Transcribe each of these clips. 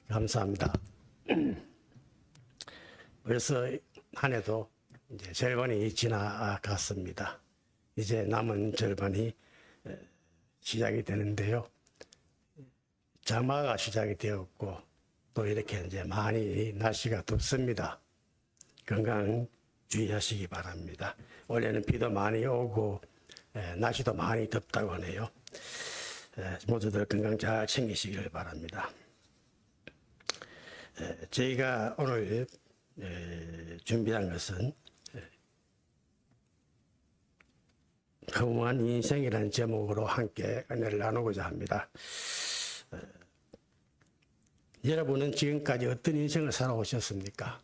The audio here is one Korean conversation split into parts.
감사합니다. 벌써 한 해도 이제 절반이 지나갔습니다. 이제 남은 절반이 시작이 되는데요. 장마가 시작이 되었고 또 이렇게 이제 많이 날씨가 덥습니다. 건강 주의하시기 바랍니다. 올해는 비도 많이 오고 날씨도 많이 덥다고 하네요. 모두들 건강 잘 챙기시기를 바랍니다. 저희가 오늘 준비한 것은 허무한 인생이라는 제목으로 함께 은혜를 나누고자 합니다. 여러분은 지금까지 어떤 인생을 살아오셨습니까?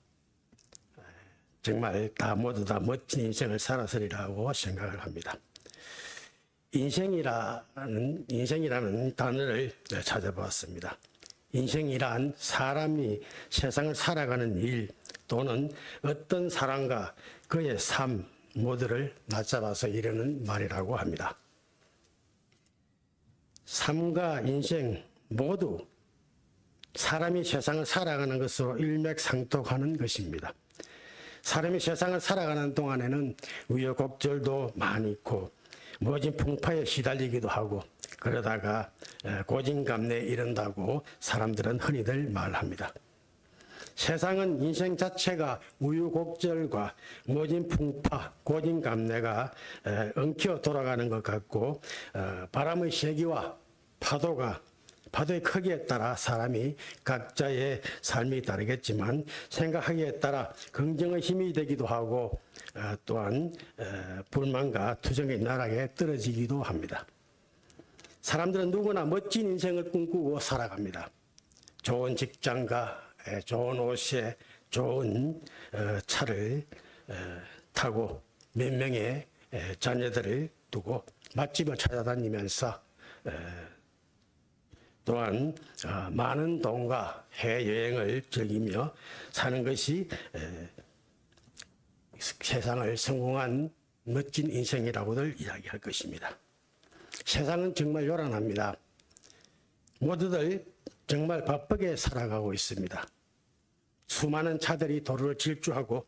정말 모두 다 멋진 인생을 살았으리라고 생각을 합니다. 인생이라는 단어를 찾아보았습니다. 인생이란 사람이 세상을 살아가는 일 또는 어떤 사람과 그의 삶 모두를 낮잡아서 이르는 말이라고 합니다. 삶과 인생 모두 사람이 세상을 살아가는 것으로 일맥상통하는 것입니다. 사람이 세상을 살아가는 동안에는 우여곡절도 많이 있고 모진 풍파에 시달리기도 하고 그러다가 고진감래에 이른다고 사람들은 흔히들 말합니다. 세상은 인생 자체가 우유곡절과 모진 풍파, 고진감래가 엉켜 돌아가는 것 같고 바람의 세기와 파도의 크기에 따라 사람이 각자의 삶이 다르겠지만 생각하기에 따라 긍정의 힘이 되기도 하고 또한 불만과 투정의 나락에 떨어지기도 합니다. 사람들은 누구나 멋진 인생을 꿈꾸고 살아갑니다. 좋은 직장과 좋은 옷에 좋은 차를 타고 몇 명의 자녀들을 두고 맛집을 찾아다니면서 또한 많은 돈과 해외여행을 즐기며 사는 것이 세상을 성공한 멋진 인생이라고들 이야기할 것입니다. 세상은 정말 요란합니다. 모두들 정말 바쁘게 살아가고 있습니다. 수많은 차들이 도로를 질주하고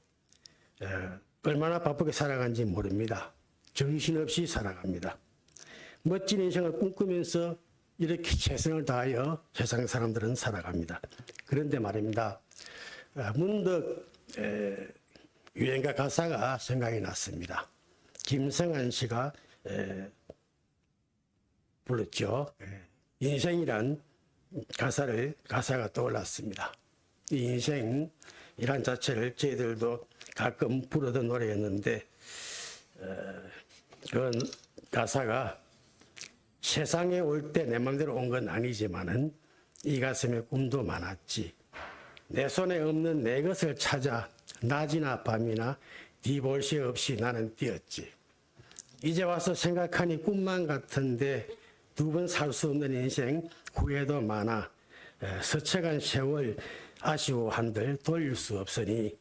얼마나 바쁘게 살아가는지 모릅니다. 정신없이 살아갑니다. 멋진 인생을 꿈꾸면서 이렇게 최선을 다하여 세상 사람들은 살아갑니다. 그런데 말입니다. 문득 유행가 가사가 생각이 났습니다. 김성한 씨가 불렀죠. 인생이란 가사가 떠올랐습니다. 이 인생이란 자체를 저희들도 가끔 부르던 노래였는데 그 가사가 세상에 올 때 내 맘대로 온 건 아니지만은 이 가슴에 꿈도 많았지. 내 손에 없는 내 것을 찾아 낮이나 밤이나 네 볼 새 없이 나는 뛰었지. 이제 와서 생각하니 꿈만 같은데 두 번 살 수 없는 인생 후회도 많아. 스쳐간 세월 아쉬워한들 돌릴 수 없으니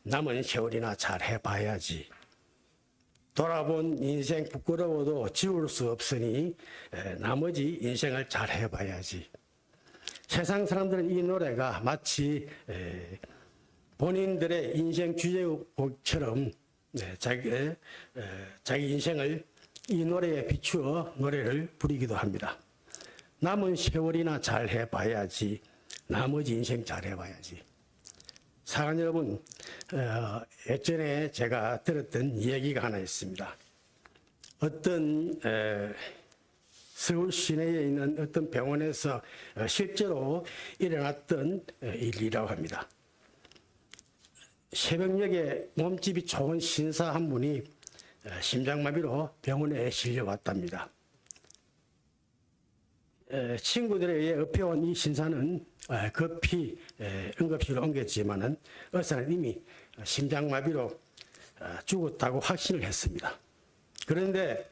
남은 세월이나 잘 해봐야지. 돌아본 인생 부끄러워도 지울 수 없으니 나머지 인생을 잘 해봐야지. 세상 사람들은 이 노래가 마치 본인들의 인생 주제곡처럼 자기 인생을 이 노래에 비추어 노래를 부르기도 합니다. 남은 세월이나 잘 해봐야지. 나머지 인생 잘 해봐야지. 사랑하는 여러분, 예전에 제가 들었던 이야기가 하나 있습니다. 어떤 서울 시내에 있는 어떤 병원에서 실제로 일어났던 일이라고 합니다. 새벽녘에 몸집이 좋은 신사 한 분이 심장마비로 병원에 실려왔답니다. 친구들에 의해 업혀온 이 신사는 급히 응급실로 옮겼지만은 의사는 이미 심장마비로 죽었다고 확신을 했습니다. 그런데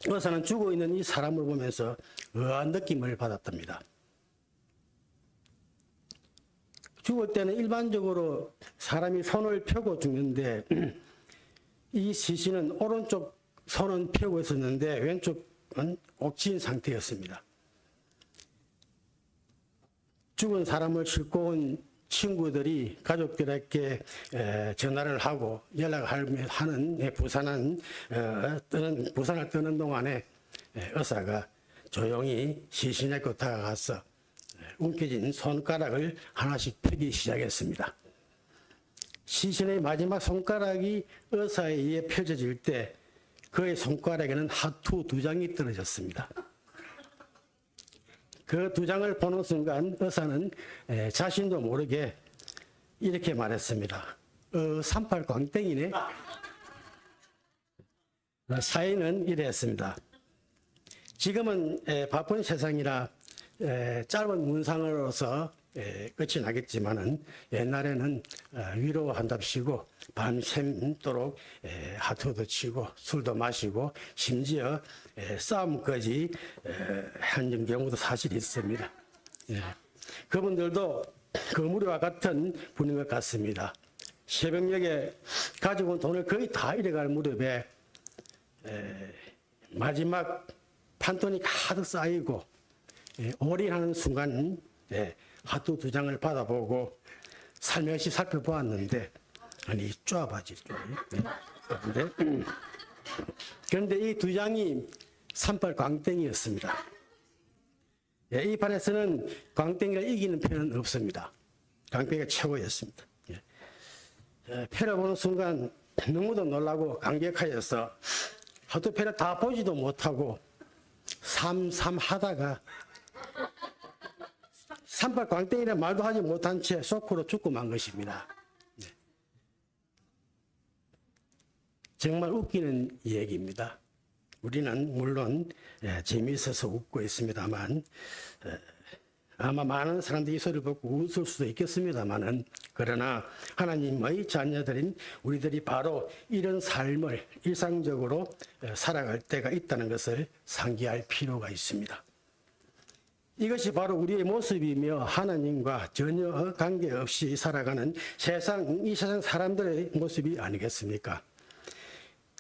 의사는 죽어 있는 이 사람을 보면서 의아한 느낌을 받았답니다. 죽을 때는 일반적으로 사람이 손을 펴고 죽는데 이 시신은 오른쪽 손은 펴고 있었는데 왼쪽은 옥진 상태였습니다. 죽은 사람을 싣고 온 친구들이 가족들에게 전화를 하고 연락하는 부산을 떠는 동안에 의사가 조용히 시신에게 다가가서 움켜진 손가락을 하나씩 펴기 시작했습니다. 시신의 마지막 손가락이 의사에 의해 펴져질 때 그의 손가락에는 하투 2장이 떨어졌습니다. 그 2장을 보는 순간 의사는 자신도 모르게 이렇게 말했습니다. 38 광땡이네. 사인은 이랬습니다. 지금은 바쁜 세상이라 짧은 문상으로서 끝이 나겠지만은 옛날에는 위로한답시고 밤샘도록 하투도 치고 술도 마시고 심지어 싸움까지 한 경우도 사실 있습니다. 그분들도 그 무리와 같은 분인 것 같습니다. 새벽녘에 가지고 온 돈을 거의 다 잃어갈 무렵에 마지막 판돈이 가득 쌓이고 올인하는 순간 하투 2장을 받아보고 살며시 살펴보았는데 아니 쪼아바지 그런데 이 2장이 38 광땡이였습니다. 이 판에서는 광땡이를 이기는 편은 없습니다. 광땡이가 최고였습니다. 패를 순간 너무도 놀라고 감격하여서 하도 패를 다 보지도 못하고 삼삼하다가 38 광땡이라 말도 하지 못한 채 소포로 죽고 만 것입니다. 정말 웃기는 얘기입니다. 우리는 물론 재미있어서 웃고 있습니다만 아마 많은 사람들이 이 소리를 듣고 웃을 수도 있겠습니다만은 그러나 하나님의 자녀들인 우리들이 바로 이런 삶을 일상적으로 살아갈 때가 있다는 것을 상기할 필요가 있습니다. 이것이 바로 우리의 모습이며 하나님과 전혀 관계없이 살아가는 이 세상 사람들의 모습이 아니겠습니까?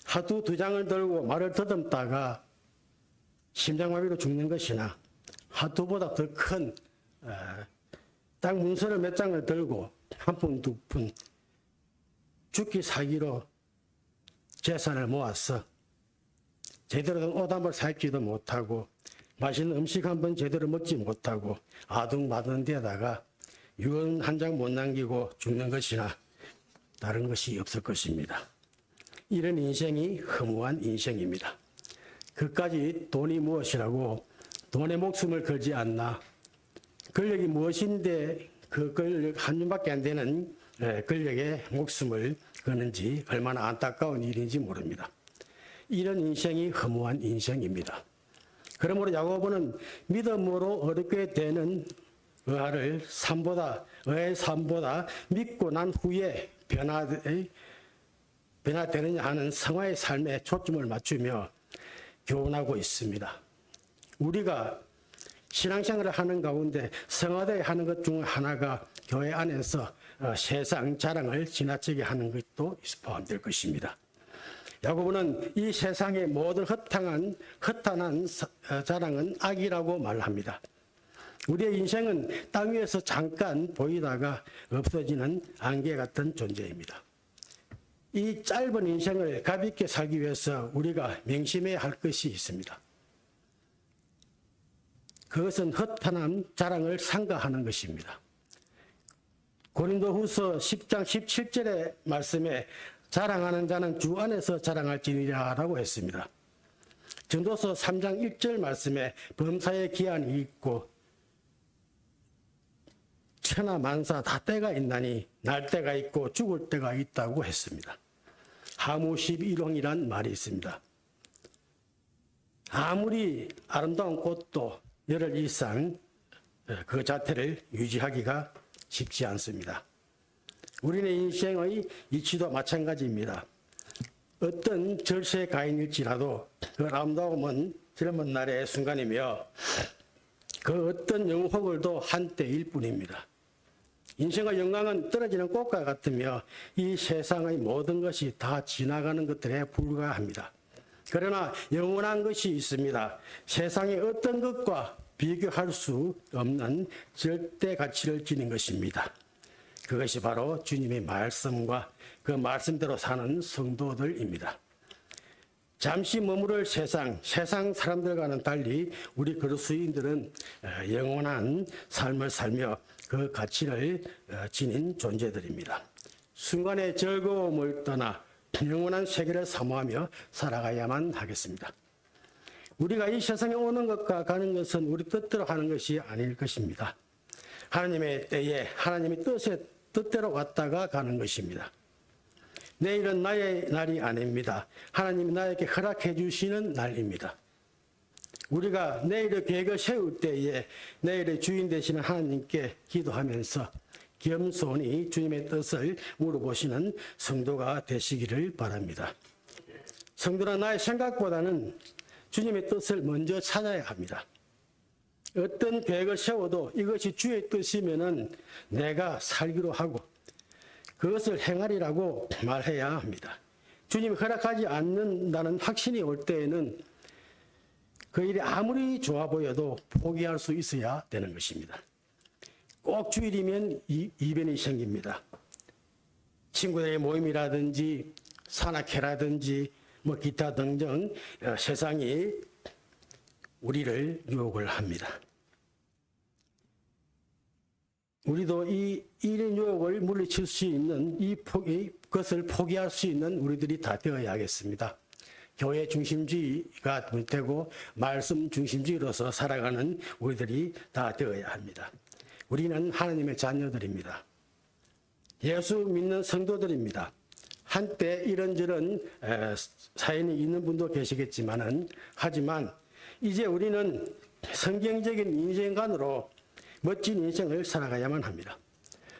하투 2장을 들고 말을 더듬다가 심장마비로 죽는 것이나 하투보다 더 큰 땅 문서를 몇 장을 들고 한 푼, 2푼 죽기 사기로 재산을 모아서 제대로 된 옷 한 벌 살지도 못하고 맛있는 음식 한 번 제대로 먹지 못하고 아둥바둥 데다가 유언 한 장 못 남기고 죽는 것이나 다른 것이 없을 것입니다. 이런 인생이 허무한 인생입니다. 그까지 돈이 무엇이라고 돈에 목숨을 걸지 않나. 권력이 무엇인데 그 권력 한 줌밖에 안 되는 권력에 목숨을 거는지 얼마나 안타까운 일인지 모릅니다. 이런 인생이 허무한 인생입니다. 그러므로 야고보는 믿음으로 얻게 되는 의의 삶보다 믿고 난 후에 변화되느냐 하는 성화의 삶에 초점을 맞추며 교훈하고 있습니다. 우리가 신앙생활을 하는 가운데 성화되어 하는 것 중 하나가 교회 안에서 세상 자랑을 지나치게 하는 것도 포함될 것입니다. 야고보는 이 세상의 모든 허탄한 자랑은 악이라고 말합니다. 우리의 인생은 땅 위에서 잠깐 보이다가 없어지는 안개 같은 존재입니다. 이 짧은 인생을 가볍게 살기 위해서 우리가 명심해야 할 것이 있습니다. 그것은 허탄한 자랑을 삼가하는 것입니다. 고린도후서 10장 17절의 말씀에 자랑하는 자는 주 안에서 자랑할지니라 라고 했습니다. 전도서 3장 1절 말씀에 범사의 기한이 있고 천하 만사 다 때가 있나니 날 때가 있고 죽을 때가 있다고 했습니다. 하무 11홍이란 말이 있습니다. 아무리 아름다운 꽃도 열흘 이상 그 자태를 유지하기가 쉽지 않습니다. 우리의 인생의 이치도 마찬가지입니다. 어떤 절세 가인일지라도 그 아름다움은 젊은 날의 순간이며 그 어떤 영혼들도 한때일 뿐입니다. 인생의 영광은 떨어지는 꽃과 같으며 이 세상의 모든 것이 다 지나가는 것들에 불과합니다. 그러나 영원한 것이 있습니다. 세상의 어떤 것과 비교할 수 없는 절대 가치를 지닌 것입니다. 그것이 바로 주님의 말씀과 그 말씀대로 사는 성도들입니다. 잠시 머무를 세상 사람들과는 달리 우리 그리스도인들은 영원한 삶을 살며 그 가치를 지닌 존재들입니다. 순간의 즐거움을 떠나 영원한 세계를 사모하며 살아가야만 하겠습니다. 우리가 이 세상에 오는 것과 가는 것은 우리 뜻대로 하는 것이 아닐 것입니다. 하나님의 때에 하나님의 뜻대로 왔다가 가는 것입니다. 내일은 나의 날이 아닙니다. 하나님이 나에게 허락해 주시는 날입니다. 우리가 내일의 계획을 세울 때에 내일의 주인 되시는 하나님께 기도하면서 겸손히 주님의 뜻을 물어보시는 성도가 되시기를 바랍니다. 성도는 나의 생각보다는 주님의 뜻을 먼저 찾아야 합니다. 어떤 계획을 세워도 이것이 주의 뜻이면은 내가 살기로 하고 그것을 행하리라고 말해야 합니다. 주님이 허락하지 않는다는 확신이 올 때에는 그 일이 아무리 좋아 보여도 포기할 수 있어야 되는 것입니다. 꼭 주일이면 이변이 생깁니다. 친구들의 모임이라든지 산악회라든지 기타 등등 세상이 우리를 유혹을 합니다. 우리도 이 유혹을 물리칠 수 있는 그것을 포기할 수 있는 우리들이 다 되어야겠습니다. 교회 중심주의가 되고 말씀 중심주의로서 살아가는 우리들이 다 되어야 합니다. 우리는 하나님의 자녀들입니다. 예수 믿는 성도들입니다. 한때 이런저런 사연이 있는 분도 계시겠지만은 하지만 이제 우리는 성경적인 인생관으로 멋진 인생을 살아가야만 합니다.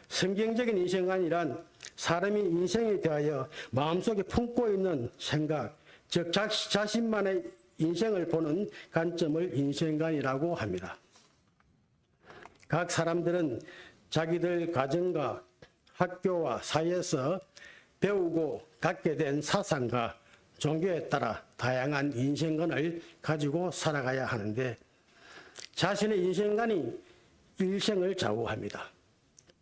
성경적인 인생관이란 사람이 인생에 대하여 마음속에 품고 있는 생각, 즉 자신만의 인생을 보는 관점을 인생관이라고 합니다. 각 사람들은 자기들 가정과 학교와 사회에서 배우고 갖게 된 사상과 종교에 따라 다양한 인생관을 가지고 살아가야 하는데 자신의 인생관이 일생을 좌우합니다.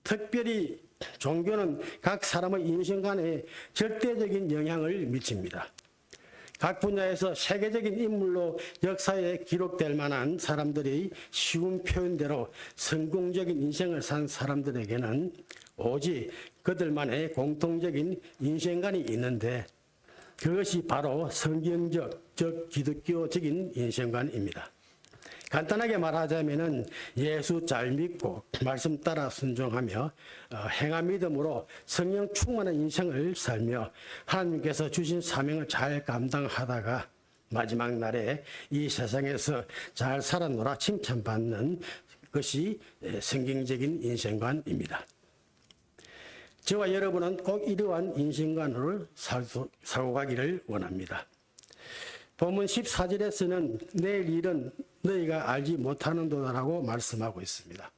특별히 종교는 각 사람의 인생관에 절대적인 영향을 미칩니다. 각 분야에서 세계적인 인물로 역사에 기록될 만한 사람들이 쉬운 표현대로 성공적인 인생을 산 사람들에게는 오직 그들만의 공통적인 인생관이 있는데 그것이 바로 성경적, 즉 기독교적인 인생관입니다. 간단하게 말하자면은 예수 잘 믿고 말씀 따라 순종하며 행한 믿음으로 성령 충만한 인생을 살며 하나님께서 주신 사명을 잘 감당하다가 마지막 날에 이 세상에서 잘 살았노라 칭찬받는 것이 성경적인 인생관입니다. 저와 여러분은 꼭 이러한 인생관으로 살고 가기를 원합니다. 본문 14절에서는 내일 일은 너희가 알지 못하는도다라고 말씀하고 있습니다.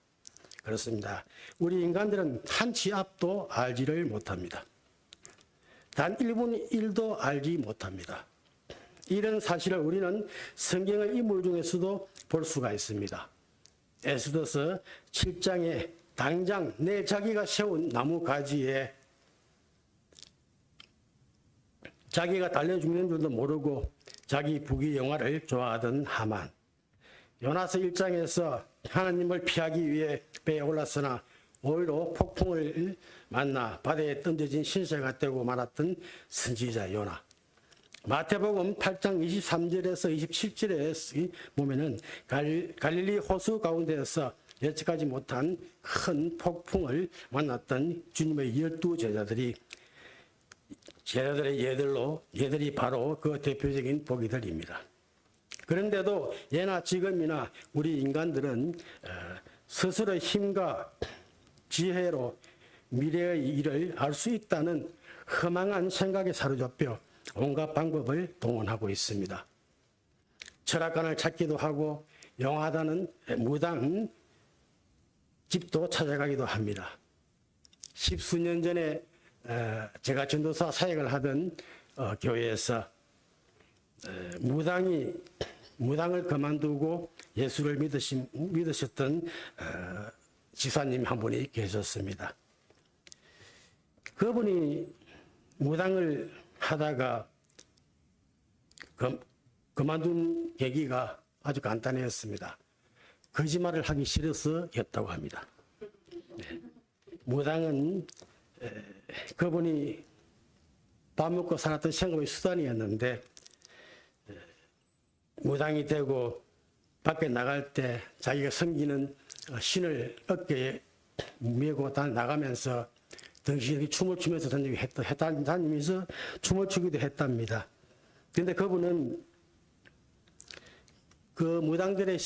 그렇습니다. 우리 인간들은 한 치 앞도 알지를 못합니다. 단 1분 1도 알지 못합니다. 이런 사실을 우리는 성경의 인물 중에서도 볼 수가 있습니다. 에스더서 7장에 당장 내 자기가 세운 나무 가지에 자기가 달려 죽는 줄도 모르고 자기 부귀영화를 좋아하던 하만, 요나서 1장에서 하나님을 피하기 위해 배에 올랐으나 오히려 폭풍을 만나 바다에 던져진 신세가 되고 말았던 선지자 요나, 마태복음 8장 23절에서 27절에 보면은 갈릴리 호수 가운데에서 예측하지 못한 큰 폭풍을 만났던 주님의 12제자들이 제자들의 얘들이 바로 그 대표적인 보기들입니다. 그런데도 예나 지금이나 우리 인간들은 스스로의 힘과 지혜로 미래의 일을 알 수 있다는 허망한 생각에 사로잡혀 온갖 방법을 동원하고 있습니다. 철학관을 찾기도 하고 영하다는 무당 집도 찾아가기도 합니다. 10수년 전에 제가 전도사 사역을 하던 교회에서 무당이 무당을 그만두고 예수를 믿으셨던 지사님 한 분이 계셨습니다. 그분이 무당을 하다가 그만둔 계기가 아주 간단했습니다. 거짓말을 하기 싫어서였다고 합니다. 네. 무당은 그분이 밥 먹고 살았던 생업의 수단이었는데 무당이 되고 밖에 나갈 때 자기가 섬기는 신을 어깨에 메고 나가면서 덩신이 춤을 추면서 다니면서 춤을 추기도 했답니다. 그런데 그분은 그 무당들의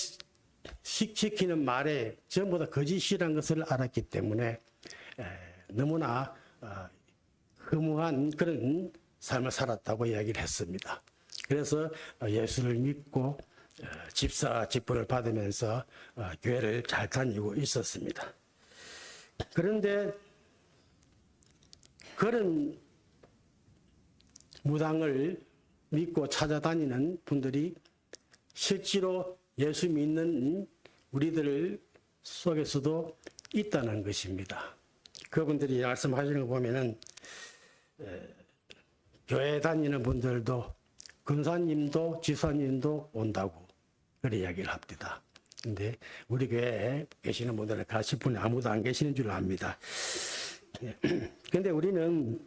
시키는 말에 전부 다 거짓이라는 것을 알았기 때문에 너무나 허무한 그런 삶을 살았다고 이야기를 했습니다. 그래서 예수를 믿고 집사 직분을 받으면서 교회를 잘 다니고 있었습니다. 그런데 그런 무당을 믿고 찾아다니는 분들이 실제로 예수 믿는 우리들 속에서도 있다는 것입니다. 그분들이 말씀하시는 거 보면은 교회 다니는 분들도 근사님도 지사님도 온다고 그렇게 이야기를 합니다. 근데 우리 교회에 계시는 분들은 가 10분에 아무도 안 계시는 줄 압니다. 근데 우리는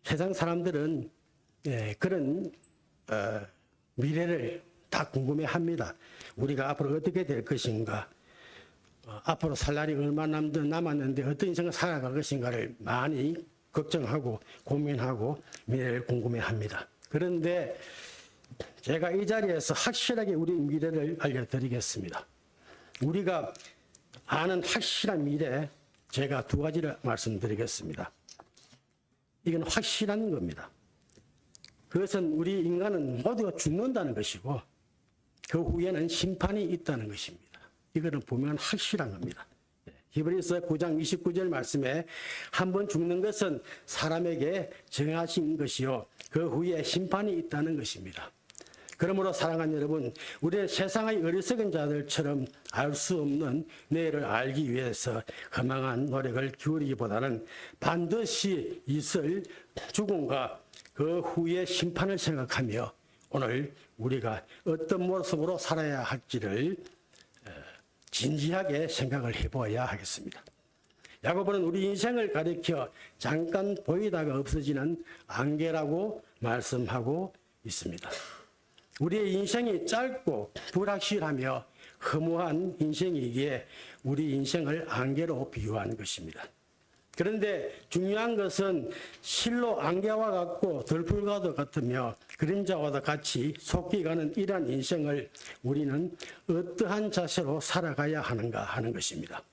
세상 사람들은 그런 미래를 다 궁금해합니다. 우리가 앞으로 어떻게 될 것인가, 앞으로 살 날이 얼마나 남았는데 어떤 인생을 살아갈 것인가를 많이 걱정하고 고민하고 미래를 궁금해합니다. 그런데 제가 이 자리에서 확실하게 우리 미래를 알려드리겠습니다. 우리가 아는 확실한 미래, 제가 두 가지를 말씀드리겠습니다. 이건 확실한 겁니다. 그것은 우리 인간은 모두가 죽는다는 것이고 그 후에는 심판이 있다는 것입니다. 이거는 보면 확실한 겁니다. 히브리서 9장 29절 말씀에 한 번 죽는 것은 사람에게 정하신 것이요 그 후에 심판이 있다는 것입니다. 그러므로 사랑하는 여러분, 우리는 세상의 어리석은 자들처럼 알 수 없는 내일을 알기 위해서 허망한 노력을 기울이기보다는 반드시 있을 죽음과 그 후의 심판을 생각하며 오늘 우리가 어떤 모습으로 살아야 할지를 진지하게 생각을 해보아야 하겠습니다. 야고보는 우리 인생을 가리켜 잠깐 보이다가 없어지는 안개라고 말씀하고 있습니다. 우리의 인생이 짧고 불확실하며 허무한 인생이기에 우리 인생을 안개로 비유한 것입니다. 그런데 중요한 것은 실로 안개와 같고 들풀과도 같으며 그림자와도 같이 속기가는 이러한 인생을 우리는 어떠한 자세로 살아가야 하는가 하는 것입니다.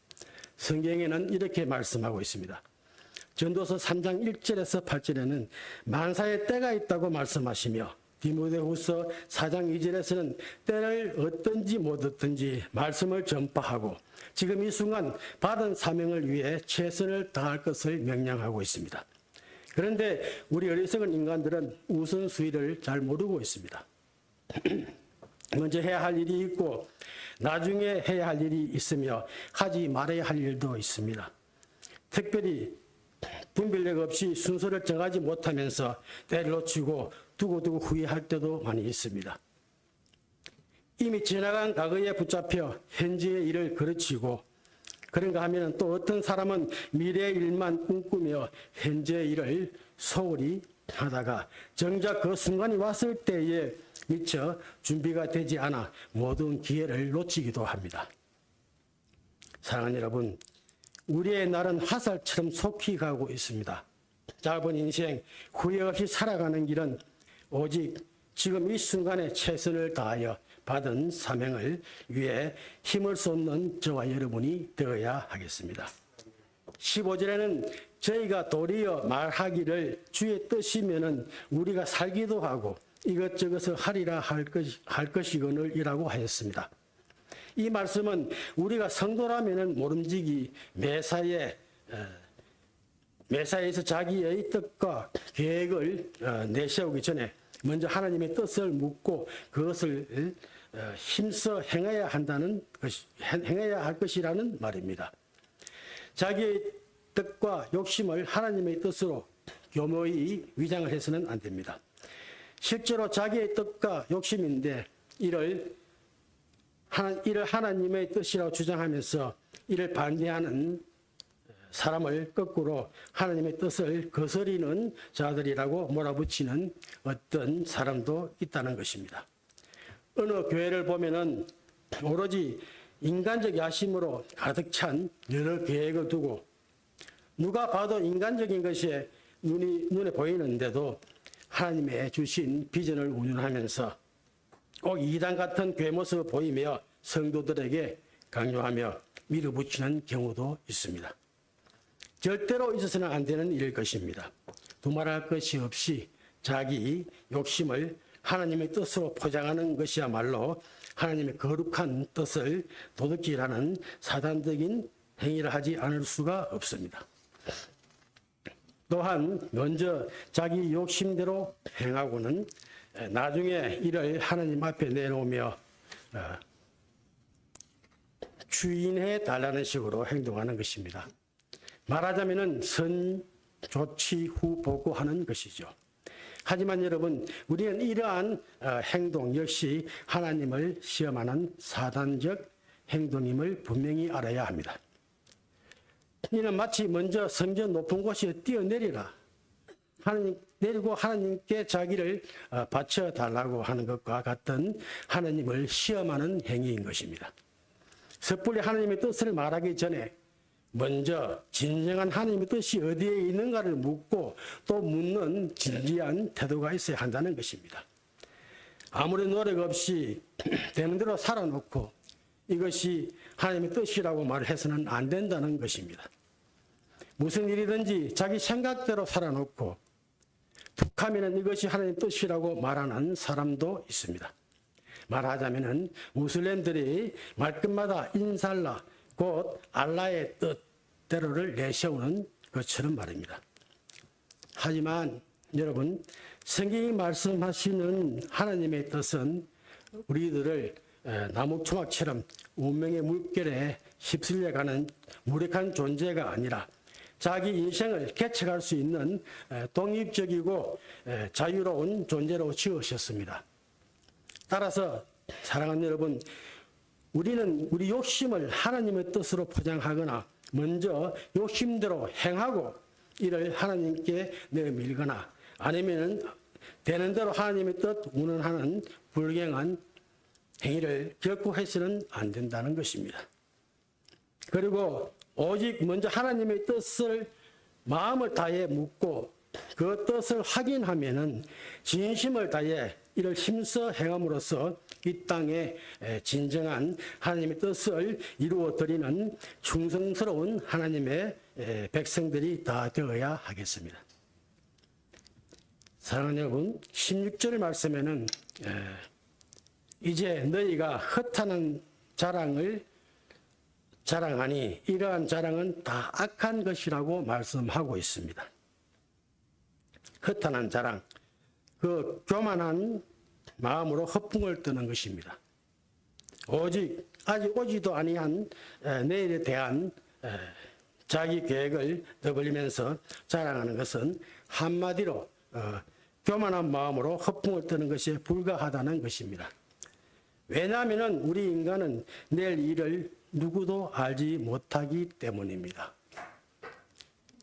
성경에는 이렇게 말씀하고 있습니다. 전도서 3장 1절에서 8절에는 만사의 때가 있다고 말씀하시며 디모데후서 4장 2절에서는 때를 얻든지 못 얻든지 말씀을 전파하고 지금 이 순간 받은 사명을 위해 최선을 다할 것을 명령하고 있습니다. 그런데 우리 어리석은 인간들은 우선순위를 잘 모르고 있습니다. 먼저 해야 할 일이 있고 나중에 해야 할 일이 있으며 하지 말아야 할 일도 있습니다. 특별히 분별력 없이 순서를 정하지 못하면서 때를 놓치고 두고두고 후회할 때도 많이 있습니다. 이미 지나간 과거에 붙잡혀 현재의 일을 그르치고 그런가 하면 또 어떤 사람은 미래의 일만 꿈꾸며 현재의 일을 소홀히 하다가 정작 그 순간이 왔을 때에 미처 준비가 되지 않아 모든 기회를 놓치기도 합니다. 사랑하는 여러분, 우리의 날은 화살처럼 속히 가고 있습니다. 짧은 인생, 후회 없이 살아가는 길은 오직 지금 이 순간에 최선을 다하여 받은 사명을 위해 힘을 쏟는 저와 여러분이 되어야 하겠습니다. 15절에는 저희가 도리어 말하기를 주의 뜻이면은 우리가 살기도 하고 이것저것을 하리라 할 것이거늘이라고 하였습니다. 이 말씀은 우리가 성도라면은 모름지기 매사에서 자기의 뜻과 계획을 내세우기 전에 먼저 하나님의 뜻을 묻고 그것을 힘써 행해야 행해야 할 것이라는 말입니다. 자기의 뜻과 욕심을 하나님의 뜻으로 교묘히 위장을 해서는 안 됩니다. 실제로 자기의 뜻과 욕심인데 이를 하나님의 뜻이라고 주장하면서 이를 반대하는 사람을 거꾸로 하나님의 뜻을 거스리는 자들이라고 몰아붙이는 어떤 사람도 있다는 것입니다. 어느 교회를 보면은 오로지 인간적 야심으로 가득 찬 여러 계획을 두고 누가 봐도 인간적인 것이 눈에 보이는데도 하나님의 주신 비전을 운운하면서 꼭 이단 같은 교회 모습을 보이며 성도들에게 강요하며 밀어붙이는 경우도 있습니다. 절대로 있어서는 안 되는 일일 것입니다. 두말할 것이 없이 자기 욕심을 하나님의 뜻으로 포장하는 것이야말로 하나님의 거룩한 뜻을 도둑질하는 사단적인 행위를 하지 않을 수가 없습니다. 또한 먼저 자기 욕심대로 행하고는 나중에 이를 하나님 앞에 내놓으며 주인해 달라는 식으로 행동하는 것입니다. 말하자면 선조치 후 보고하는 것이죠. 하지만 여러분, 우리는 이러한 행동 역시 하나님을 시험하는 사단적 행동임을 분명히 알아야 합니다. 이는 마치 먼저 성전 높은 곳에 뛰어내리라. 내리고 하나님께 자기를 바쳐달라고 하는 것과 같은 하나님을 시험하는 행위인 것입니다. 섣불리 하나님의 뜻을 말하기 전에 먼저 진정한 하나님의 뜻이 어디에 있는가를 묻고 또 묻는 진지한 태도가 있어야 한다는 것입니다. 아무리 노력 없이 되는 대로 살아놓고 이것이 하나님의 뜻이라고 말해서는 안 된다는 것입니다. 무슨 일이든지 자기 생각대로 살아놓고 툭하면 이것이 하나님의 뜻이라고 말하는 사람도 있습니다. 말하자면 무슬림들이 말끝마다 인살라 곧 알라의 뜻대로를 내세우는 것처럼 말입니다. 하지만 여러분, 성경이 말씀하시는 하나님의 뜻은 우리들을 나무초막처럼 운명의 물결에 휩쓸려가는 무력한 존재가 아니라 자기 인생을 개척할 수 있는 독립적이고 자유로운 존재로 지으셨습니다. 따라서 사랑하는 여러분, 우리는 우리 욕심을 하나님의 뜻으로 포장하거나 먼저 욕심대로 행하고 이를 하나님께 내밀거나 아니면 되는 대로 하나님의 뜻 운운하는 불경한 행위를 결코 해서는 안 된다는 것입니다. 그리고 오직 먼저 하나님의 뜻을 마음을 다해 묻고 그 뜻을 확인하면은 진심을 다해 이를 힘써 행함으로써 이 땅에 진정한 하나님의 뜻을 이루어 드리는 충성스러운 하나님의 백성들이 다 되어야 하겠습니다. 사랑하는 여러분, 16절 말씀에는 이제 너희가 허탄한 자랑을 자랑하니 이러한 자랑은 다 악한 것이라고 말씀하고 있습니다. 허탄한 자랑, 그 교만한 마음으로 허풍을 뜨는 것입니다. 오직 아직 오지도 아니한 내일에 대한 자기 계획을 떠벌리면서 자랑하는 것은 한마디로 교만한 마음으로 허풍을 뜨는 것에 불과하다는 것입니다. 왜냐하면 우리 인간은 내일 일을 누구도 알지 못하기 때문입니다.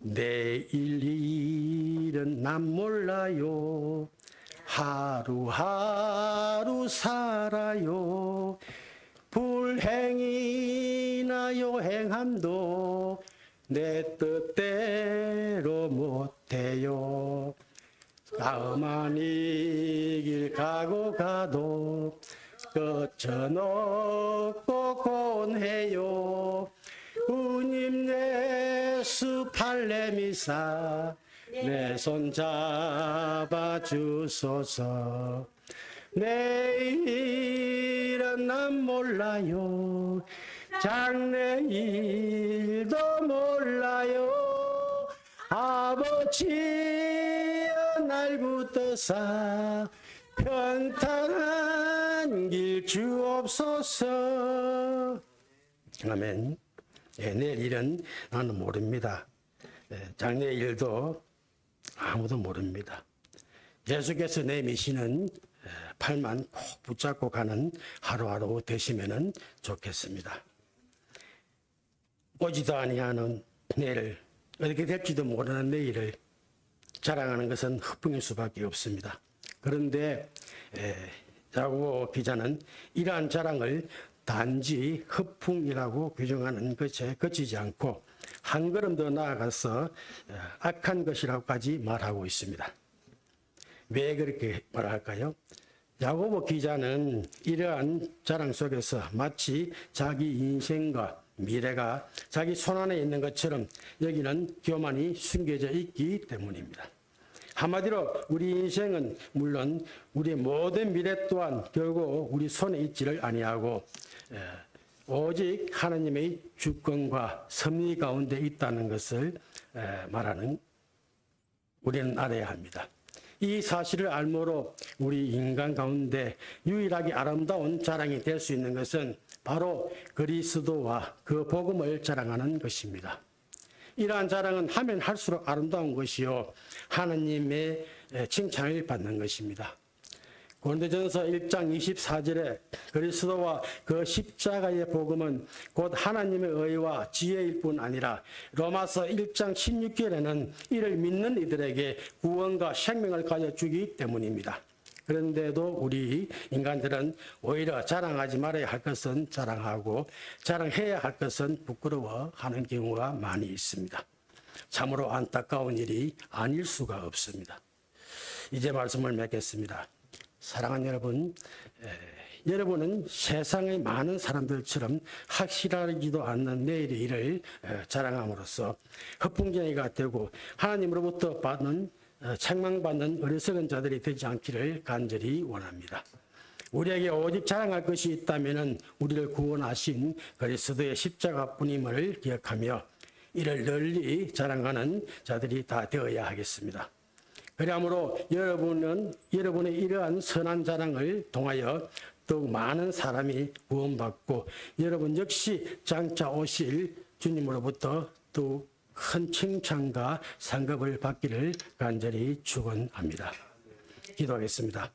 내일 일은 난 몰라요. 하루하루 살아요. 불행이나 요행함도 내 뜻대로 못해요. 다음한 이 길 가도 거쳐놓고 곤해요. 우님 예수 팔레미사 내 손 잡아주소서. 내일은 난 몰라요. 장래일도 몰라요. 아버지여 날 붙드사 평탄한 길 주옵소서. 아멘. 예, 내일 일은 나는 모릅니다. 장래 일도 아무도 모릅니다. 예수께서 내미시는 팔만 꼭 붙잡고 가는 하루하루 되시면 좋겠습니다. 오지도 아니하는 내일, 어떻게 될지도 모르는 내일을 자랑하는 것은 헛붕일 수밖에 없습니다. 그런데 야고보 기자는 이러한 자랑을 단지 헛풍이라고 규정하는 것에 그치지 않고 한 걸음 더 나아가서 악한 것이라고까지 말하고 있습니다. 왜 그렇게 말할까요? 야고보 기자는 이러한 자랑 속에서 마치 자기 인생과 미래가 자기 손안에 있는 것처럼 여기는 교만이 숨겨져 있기 때문입니다. 한마디로 우리 인생은 물론 우리의 모든 미래 또한 결국 우리 손에 있지를 아니하고 오직 하나님의 주권과 섭리 가운데 있다는 것을 말하는 우리는 알아야 합니다. 이 사실을 알므로 우리 인간 가운데 유일하게 아름다운 자랑이 될 수 있는 것은 바로 그리스도와 그 복음을 자랑하는 것입니다. 이러한 자랑은 하면 할수록 아름다운 것이요 하나님의 칭찬을 받는 것입니다. 고린도전서 1장 24절에 그리스도와 그 십자가의 복음은 곧 하나님의 의와 지혜일 뿐 아니라 로마서 1장 16절에는 이를 믿는 이들에게 구원과 생명을 가져주기 때문입니다. 그런데도 우리 인간들은 오히려 자랑하지 말아야 할 것은 자랑하고 자랑해야 할 것은 부끄러워하는 경우가 많이 있습니다. 참으로 안타까운 일이 아닐 수가 없습니다. 이제 말씀을 맺겠습니다. 사랑하는 여러분, 여러분은 세상의 많은 사람들처럼 확실하지도 않는 내일의 일을 자랑함으로써 헛풍쟁이가 되고 하나님으로부터 받는 책망받는 어리석은 자들이 되지 않기를 간절히 원합니다. 우리에게 오직 자랑할 것이 있다면 우리를 구원하신 그리스도의 십자가뿐임을 기억하며 이를 널리 자랑하는 자들이 다 되어야 하겠습니다. 그러므로 여러분의 이러한 선한 자랑을 통하여 더욱 많은 사람이 구원받고 여러분 역시 장차 오실 주님으로부터 또 큰 칭찬과 상급을 받기를 간절히 축원합니다. 기도하겠습니다.